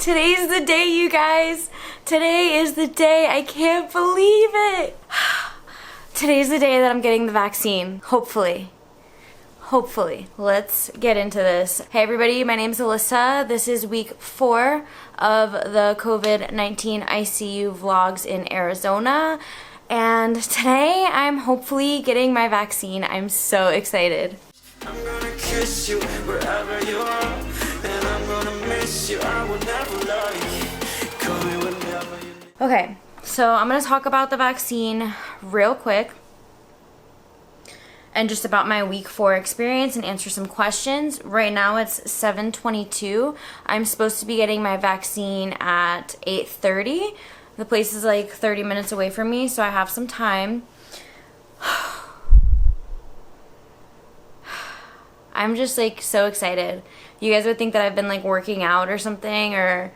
Today's the day, you guys. Today is the day. I can't believe it. Today's the day that I'm getting the vaccine. Hopefully. Let's get into this. Hey everybody, my name's Alyssa. This is week 4 of the COVID-19 ICU vlogs in Arizona. And today I'm hopefully getting my vaccine. I'm so excited. I'm gonna kiss you wherever you are, and I'm gonna miss you. I will never lie. Call me whenever you need. Okay, so I'm gonna talk about the vaccine real quick and just about my week 4 experience and answer some questions. Right now it's 7:22. I'm supposed to be getting my vaccine at 8:30. The place is like 30 minutes away from me, so I have some time. I'm just like so excited. You guys would think that I've been like working out or something, or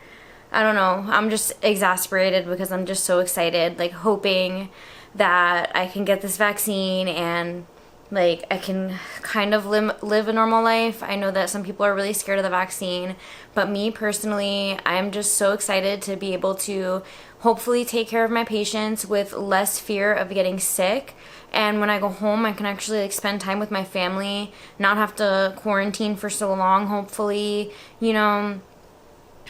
I don't know. I'm just exasperated because I'm just so excited, like hoping that I can get this vaccine and like I can kind of live a normal life. I know that some people are really scared of the vaccine, but me personally, I'm just so excited to be able to hopefully take care of my patients with less fear of getting sick. And when I go home, I can actually like spend time with my family, not have to quarantine for so long, hopefully, you know,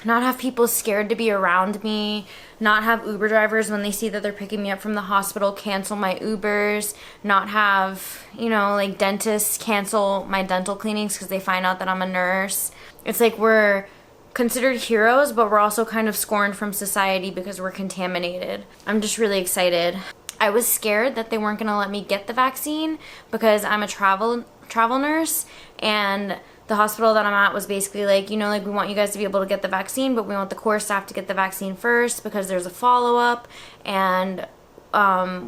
not have people scared to be around me, not have Uber drivers when they see that they're picking me up from the hospital cancel my Ubers, not have, you know, like dentists cancel my dental cleanings because they find out that I'm a nurse. It's like we're considered heroes, but we're also kind of scorned from society because we're contaminated. I'm just really excited. I was scared that they weren't going to let me get the vaccine because I'm a travel nurse, and the hospital that I'm at was basically like, you know, like we want you guys to be able to get the vaccine, but we want the core staff to get the vaccine first because there's a follow-up, and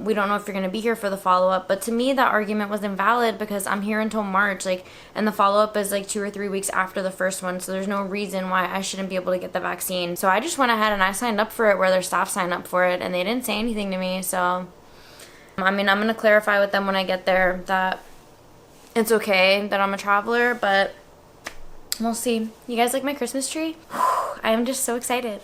we don't know if you're going to be here for the follow-up. But to me, that argument was invalid because I'm here until March, like, and the follow-up is like 2 or 3 weeks after the first one, so there's no reason why I shouldn't be able to get the vaccine. So I just went ahead and I signed up for it where their staff signed up for it, and they didn't say anything to me. So I mean, I'm going to clarify with them when I get there that it's okay that I'm a traveler, but we'll see. You guys like my Christmas tree? I am just so excited.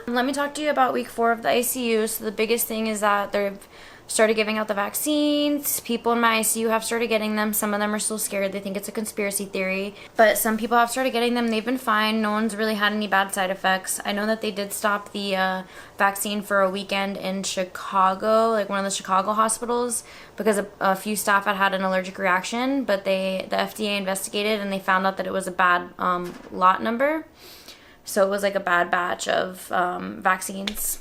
Let me talk to you about week 4 of the ICU. So the biggest thing is that they've started giving out the vaccines. People in my ICU have started getting them. Some of them are still scared. They think it's a conspiracy theory. But some people have started getting them. They've been fine. No one's really had any bad side effects. I know that they did stop the vaccine for a weekend in Chicago, like one of the Chicago hospitals, because a few staff had an allergic reaction. But the FDA investigated and they found out that it was a bad lot number. So it was like a bad batch of vaccines.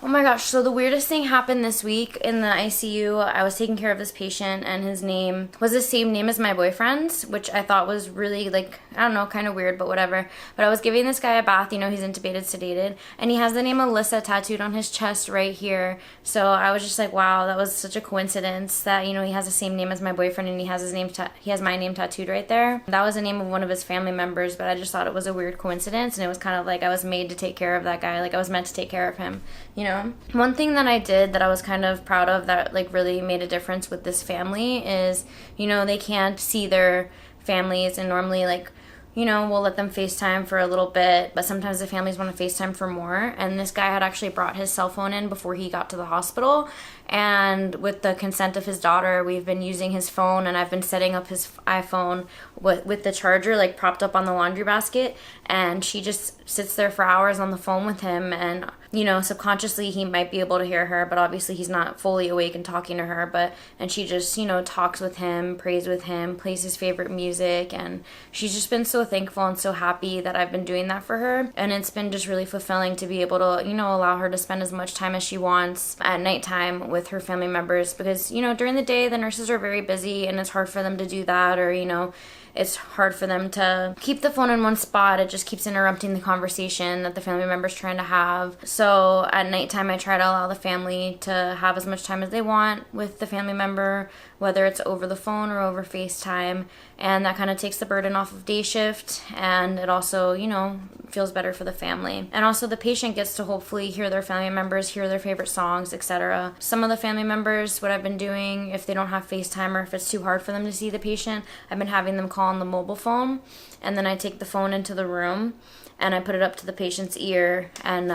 Oh my gosh, so the weirdest thing happened this week in the ICU. I was taking care of this patient and his name was the same name as my boyfriend's, which I thought was really like, I don't know, kind of weird, but whatever. But I was giving this guy a bath, you know, he's intubated, sedated, and he has the name Alyssa tattooed on his chest right here. So I was just like, wow, that was such a coincidence that, you know, he has the same name as my boyfriend and he has my name tattooed right there. That was the name of one of his family members, but I just thought it was a weird coincidence, and it was kind of like I was made to take care of that guy, like I was meant to take care of him, you know? One thing that I did that I was kind of proud of that like really made a difference with this family is, you know, they can't see their families, and normally like, you know, we'll let them FaceTime for a little bit, but sometimes the families want to FaceTime for more. And this guy had actually brought his cell phone in before he got to the hospital, and with the consent of his daughter, we've been using his phone, and I've been setting up his iPhone with the charger like propped up on the laundry basket, and she just sits there for hours on the phone with him, and you know, subconsciously he might be able to hear her, but obviously he's not fully awake and talking to her, and she just, you know, talks with him, prays with him, plays his favorite music, and she's just been so thankful and so happy that I've been doing that for her. And it's been just really fulfilling to be able to, you know, allow her to spend as much time as she wants at nighttime with her family members, because, you know, during the day the nurses are very busy and it's hard for them to do that, or, you know, it's hard for them to keep the phone in one spot. It just keeps interrupting the conversation that the family member's trying to have. So at nighttime, I try to allow the family to have as much time as they want with the family member, whether it's over the phone or over FaceTime. And that kind of takes the burden off of day shift, and it also, you know, feels better for the family. And also the patient gets to hopefully hear their family members, hear their favorite songs, etc. Some of the family members, what I've been doing, if they don't have FaceTime or if it's too hard for them to see the patient, I've been having them call on the mobile phone, and then I take the phone into the room and I put it up to the patient's ear, and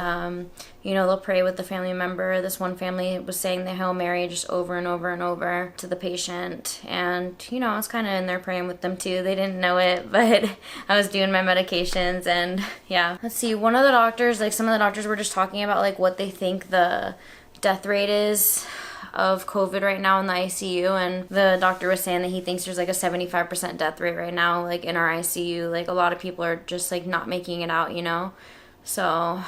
you know, they'll pray with the family member. This one family was saying the Hail Mary just over and over and over to the patient, and you know, I was kind of in there praying with them too. They didn't know it, but I was doing my medications, and yeah. Let's see, one of the doctors, like some of the doctors were just talking about like what they think the death rate is of COVID right now in the ICU, and the doctor was saying that he thinks there's like a 75% death rate right now, like in our ICU. Like a lot of people are just like not making it out, you know? So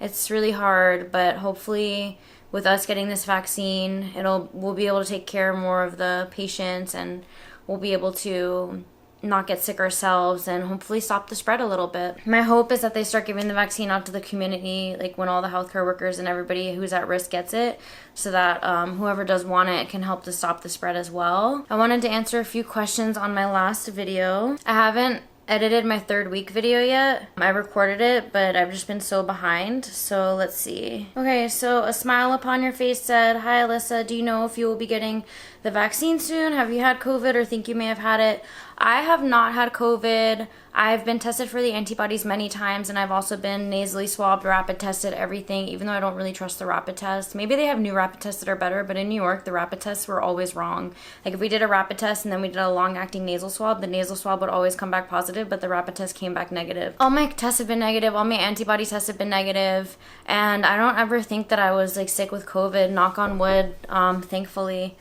it's really hard, but hopefully with us getting this vaccine, we'll be able to take care more of the patients, and we'll be able to not get sick ourselves and hopefully stop the spread a little bit. My hope is that they start giving the vaccine out to the community, like when all the healthcare workers and everybody who's at risk gets it, so that whoever does want it can help to stop the spread as well. I wanted to answer a few questions on my last video. I haven't edited my 3rd week video yet. I recorded it, but I've just been so behind. So let's see. Okay, so a smile upon your face said, "Hi Alyssa, do you know if you will be getting the vaccine soon? Have you had COVID or think you may have had it?" I have not had COVID. I've been tested for the antibodies many times, and I've also been nasally swabbed, rapid tested, everything, even though I don't really trust the rapid test. Maybe they have new rapid tests that are better, but in New York, the rapid tests were always wrong. Like if we did a rapid test and then we did a long-acting nasal swab, the nasal swab would always come back positive, but the rapid test came back negative. All my tests have been negative, all my antibody tests have been negative, and I don't ever think that I was like sick with COVID, knock on wood, thankfully.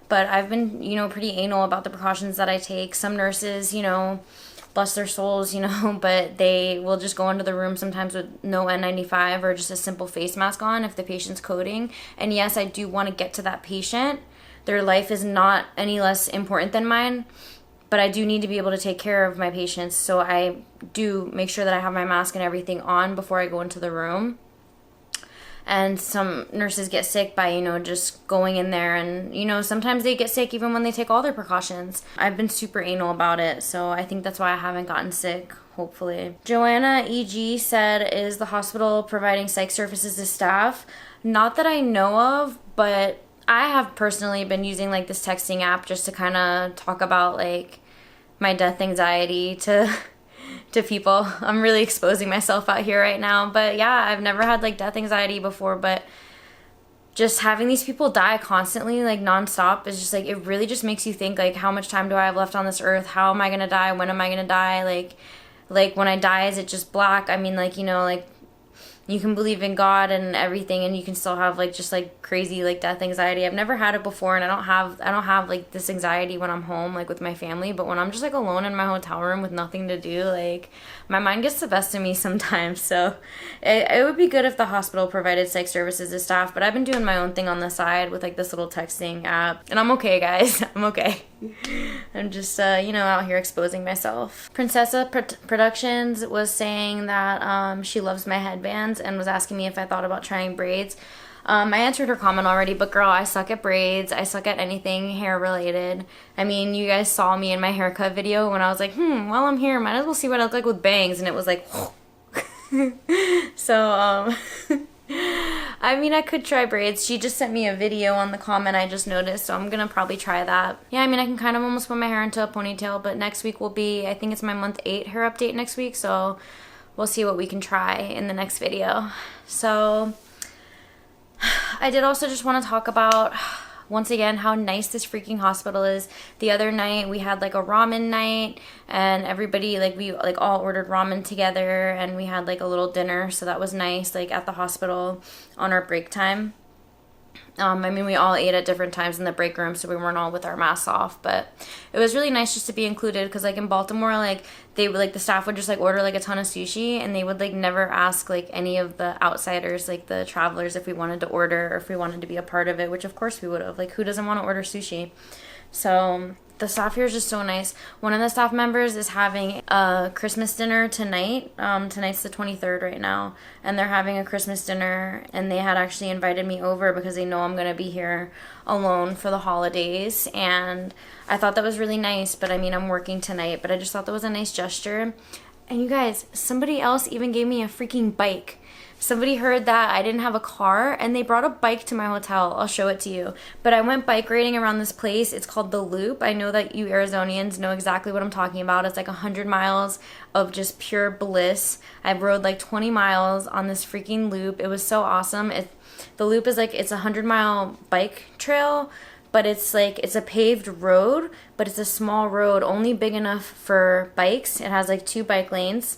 But I've been, you know, pretty anal about the precautions that I take. Some nurses, you know, bless their souls, you know, but they will just go into the room sometimes with no N95 or just a simple face mask on if the patient's coding. And yes, I do want to get to that patient. Their life is not any less important than mine, but I do need to be able to take care of my patients. So I do make sure that I have my mask and everything on before I go into the room. And some nurses get sick by, you know, just going in there, and, you know, sometimes they get sick even when they take all their precautions. I've been super anal about it, so I think that's why I haven't gotten sick, hopefully. Joanna EG said, "Is the hospital providing psych services to staff?" Not that I know of, but I have personally been using like this texting app just to kind of talk about like my death anxiety to people. I'm really exposing myself out here right now, but yeah, I've never had like death anxiety before, but just having these people die constantly, like nonstop, is just like, it really just makes you think like, how much time do I have left on this earth? How am I gonna die? When am I gonna die? Like when I die, is it just black? I mean, like, you know, like you can believe in God and everything, and you can still have like just like crazy like death anxiety. I've never had it before, and I don't have like this anxiety when I'm home like with my family, but when I'm just like alone in my hotel room with nothing to do, like my mind gets the best of me sometimes. So it would be good if the hospital provided psych services to staff, but I've been doing my own thing on the side with like this little texting app, and I'm okay, guys. I'm okay. I'm just you know, out here exposing myself. Princessa Productions was saying that she loves my headbands and was asking me if I thought about trying braids. I answered her comment already, but girl, I suck at braids. I suck at anything hair related. I mean, you guys saw me in my haircut video when I was like, while I'm here, might as well see what I look like with bangs, and it was like, so, I mean, I could try braids. She just sent me a video on the comment I just noticed, so I'm gonna probably try that. Yeah, I mean, I can kind of almost put my hair into a ponytail, but next week will be, I think it's my month 8 hair update next week, so we'll see what we can try in the next video. So I did also just want to talk about, once again, how nice this freaking hospital is. The other night we had like a ramen night, and everybody, like, we like all ordered ramen together, and we had like a little dinner, so that was nice, like at the hospital on our break time. I mean, we all ate at different times in the break room, so we weren't all with our masks off, but it was really nice just to be included, because like in Baltimore, like they would, like the staff would just like order like a ton of sushi, and they would like never ask like any of the outsiders, like the travelers, if we wanted to order or if we wanted to be a part of it, which of course we would have. Like, who doesn't want to order sushi? So the staff here is just so nice. One of the staff members is having a Christmas dinner tonight. Tonight's the 23rd right now, and they're having a Christmas dinner, and they had actually invited me over because they know I'm going to be here alone for the holidays, and I thought that was really nice. But I mean, I'm working tonight, but I just thought that was a nice gesture. And you guys, somebody else even gave me a freaking bike. somebody heard that I didn't have a car and they brought a bike to my hotel. I'll show it to you. But I went bike riding around this place. It's called The Loop. I know that you Arizonians know exactly what I'm talking about. It's like 100 miles of just pure bliss. I rode like 20 miles on this freaking loop. It was so awesome. The loop is like, it's a 100-mile bike trail, but it's like, it's a paved road, but it's a small road, only big enough for bikes. It has like 2 bike lanes,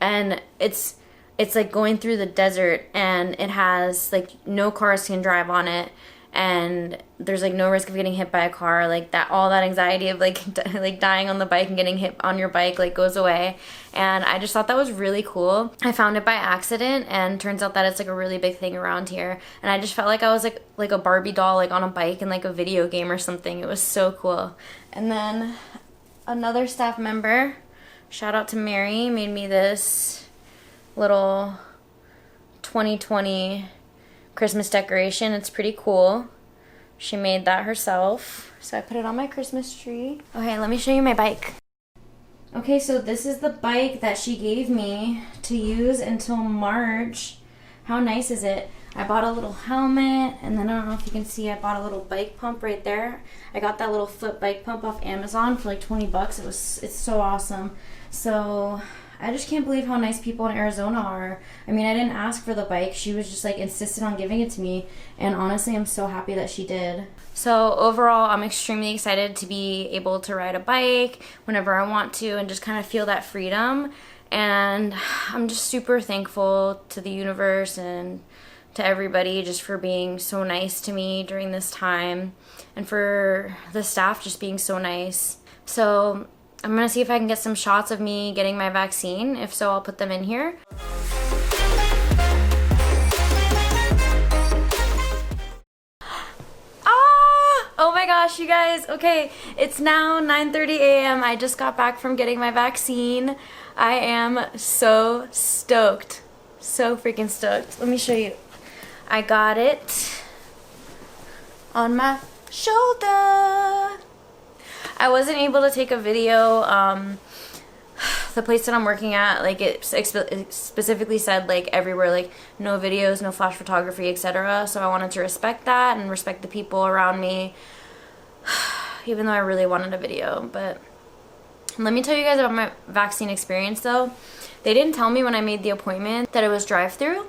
and it's like going through the desert, and it has like no cars can drive on it, and there's like no risk of getting hit by a car. Like that, all that anxiety of like like dying on the bike and getting hit on your bike like goes away. And I just thought that was really cool. I found it by accident, and turns out that it's like a really big thing around here. And I just felt like I was like a Barbie doll like on a bike in like a video game or something. It was so cool. And then another staff member, shout out to Mary, made me this little 2020 Christmas decoration. It's pretty cool. She made that herself, so I put it on my Christmas tree. Okay, let me show you my bike. Okay, so this is the bike that she gave me to use until March. How nice is it? I bought a little helmet, and then I don't know if you can see, I bought a little bike pump right there. I got that little foot bike pump off Amazon for like 20 bucks. It's so awesome. So I just can't believe how nice people in Arizona are. I mean, I didn't ask for the bike. She was just like insistent on giving it to me. And honestly, I'm so happy that she did. So overall, I'm extremely excited to be able to ride a bike whenever I want to and just kind of feel that freedom. And I'm just super thankful to the universe and to everybody just for being so nice to me during this time, and for the staff just being so nice. So I'm gonna see if I can get some shots of me getting my vaccine. If so, I'll put them in here. Oh my gosh, you guys. Okay, it's now 9:30 a.m. I just got back from getting my vaccine. I am so stoked. So freaking stoked. Let me show you. I got it on my shoulder. I wasn't able to take a video. The place that I'm working at, like it specifically said like everywhere, like no videos, no flash photography, etc. So I wanted to respect that and respect the people around me, even though I really wanted a video. But let me tell you guys about my vaccine experience though. They didn't tell me when I made the appointment that it was drive-through.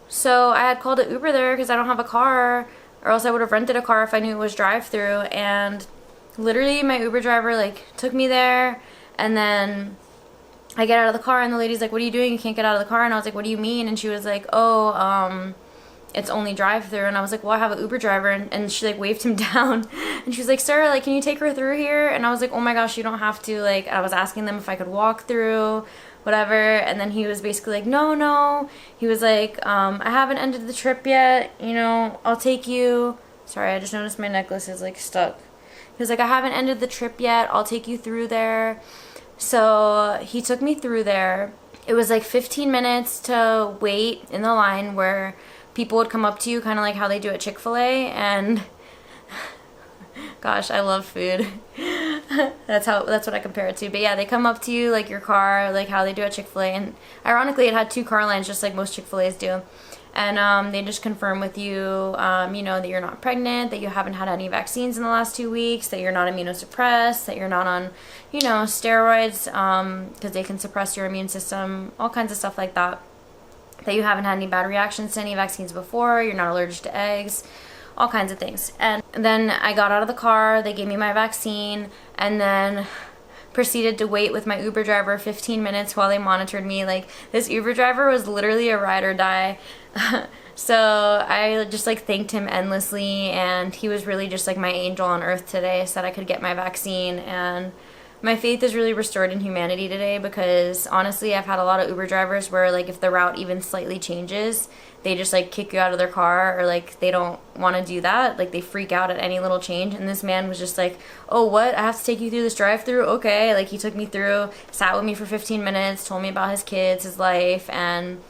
So I had called an Uber there because I don't have a car, or else I would have rented a car if I knew it was drive-through. And literally my Uber driver like took me there, and then I get out of the car and the lady's like, "What are you doing? You can't get out of the car." And I was like, "What do you mean?" And she was like, "Oh, it's only drive-through." And I was like, "Well, I have an Uber driver." And she like waved him down, and she was like, "Sir, like, can you take her through here?" And I was like, "Oh my gosh, you don't have to." Like, I was asking them if I could walk through, whatever. And then he was basically like, no. He was like, "I haven't ended the trip yet. You know, I'll take you." Sorry, I just noticed my necklace is like stuck. He was like, "I haven't ended the trip yet. I'll take you through there." So he took me through there. It was like 15 minutes to wait in the line where people would come up to you, kind of like how they do at Chick-fil-A. And gosh, I love food. That's what I compare it to. But yeah, they come up to you like your car, like how they do at Chick-fil-A. And ironically, it had 2 car lines, just like most Chick-fil-A's do. And they just confirm with you, you know, that you're not pregnant, that you haven't had any vaccines in the last 2 weeks, that you're not immunosuppressed, that you're not on, you know, steroids, because they can suppress your immune system, all kinds of stuff like that. That you haven't had any bad reactions to any vaccines before, you're not allergic to eggs, all kinds of things. And then I got out of the car, they gave me my vaccine, and then proceeded to wait with my Uber driver 15 minutes while they monitored me. Like, this Uber driver was literally a ride or die. So I just like thanked him endlessly, and he was really just like my angel on earth today, so that I could get my vaccine. And my faith is really restored in humanity today, because honestly, I've had a lot of Uber drivers where like if the route even slightly changes, they just like kick you out of their car, or like they don't want to do that. Like they freak out at any little change. And this man was just like, "Oh, what? I have to take you through this drive-through? Okay." Like he took me through, sat with me for 15 minutes, told me about his kids, his life, and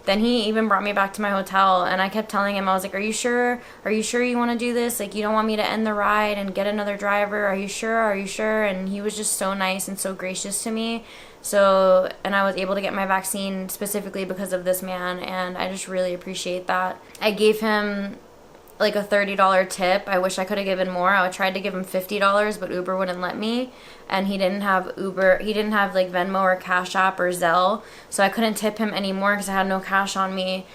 then he even brought me back to my hotel. And I kept telling him, I was like, "Are you sure? Are you sure you want to do this? Like, you don't want me to end the ride and get another driver? Are you sure? Are you sure?" And he was just so nice and so gracious to me. So, and I was able to get my vaccine specifically because of this man, and I just really appreciate that. I gave him like a $30 tip. I wish I could have given more. I tried to give him $50, but Uber wouldn't let me, and he didn't have like Venmo or Cash App or Zelle, so I couldn't tip him anymore because I had no cash on me.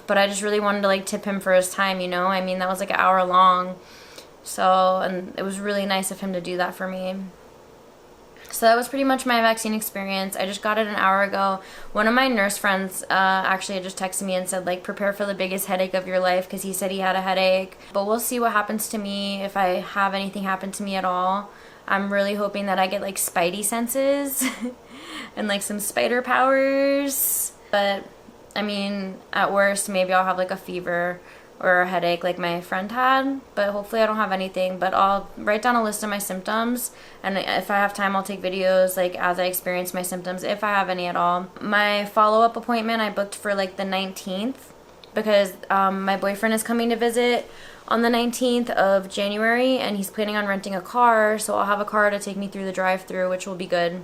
But I just really wanted to like tip him for his time, you know? I mean, that was like an hour long. So, and it was really nice of him to do that for me. So that was pretty much my vaccine experience. I just got it an hour ago. One of my nurse friends actually just texted me and said, like, prepare for the biggest headache of your life, because he said he had a headache. But we'll see what happens to me, if I have anything happen to me at all. I'm really hoping that I get like spidey senses and like some spider powers. But I mean, at worst, maybe I'll have like a fever or a headache like my friend had, but hopefully I don't have anything. But I'll write down a list of my symptoms, and if I have time, I'll take videos like as I experience my symptoms, if I have any at all. My follow-up appointment I booked for like the 19th, because my boyfriend is coming to visit on the 19th of January, and he's planning on renting a car, so I'll have a car to take me through the drive-thru, which will be good.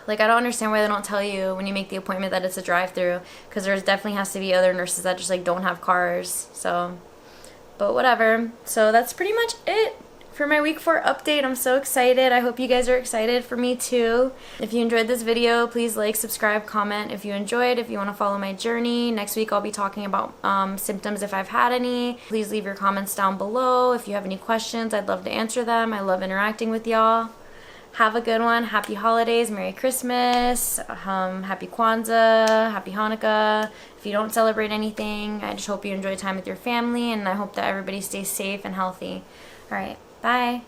Like, I don't understand why they don't tell you when you make the appointment that it's a drive-thru, because there's definitely has to be other nurses that just like don't have cars. So, but whatever. So that's pretty much it for my week 4 update. I'm so excited. I hope you guys are excited for me too. If you enjoyed this video, please like, subscribe, comment if you enjoyed. If you want to follow my journey, next week I'll be talking about symptoms if I've had any. Please leave your comments down below. If you have any questions, I'd love to answer them. I love interacting with y'all. Have a good one. Happy holidays. Merry Christmas. Happy Kwanzaa. Happy Hanukkah. If you don't celebrate anything, I just hope you enjoy time with your family, and I hope that everybody stays safe and healthy. All right. Bye.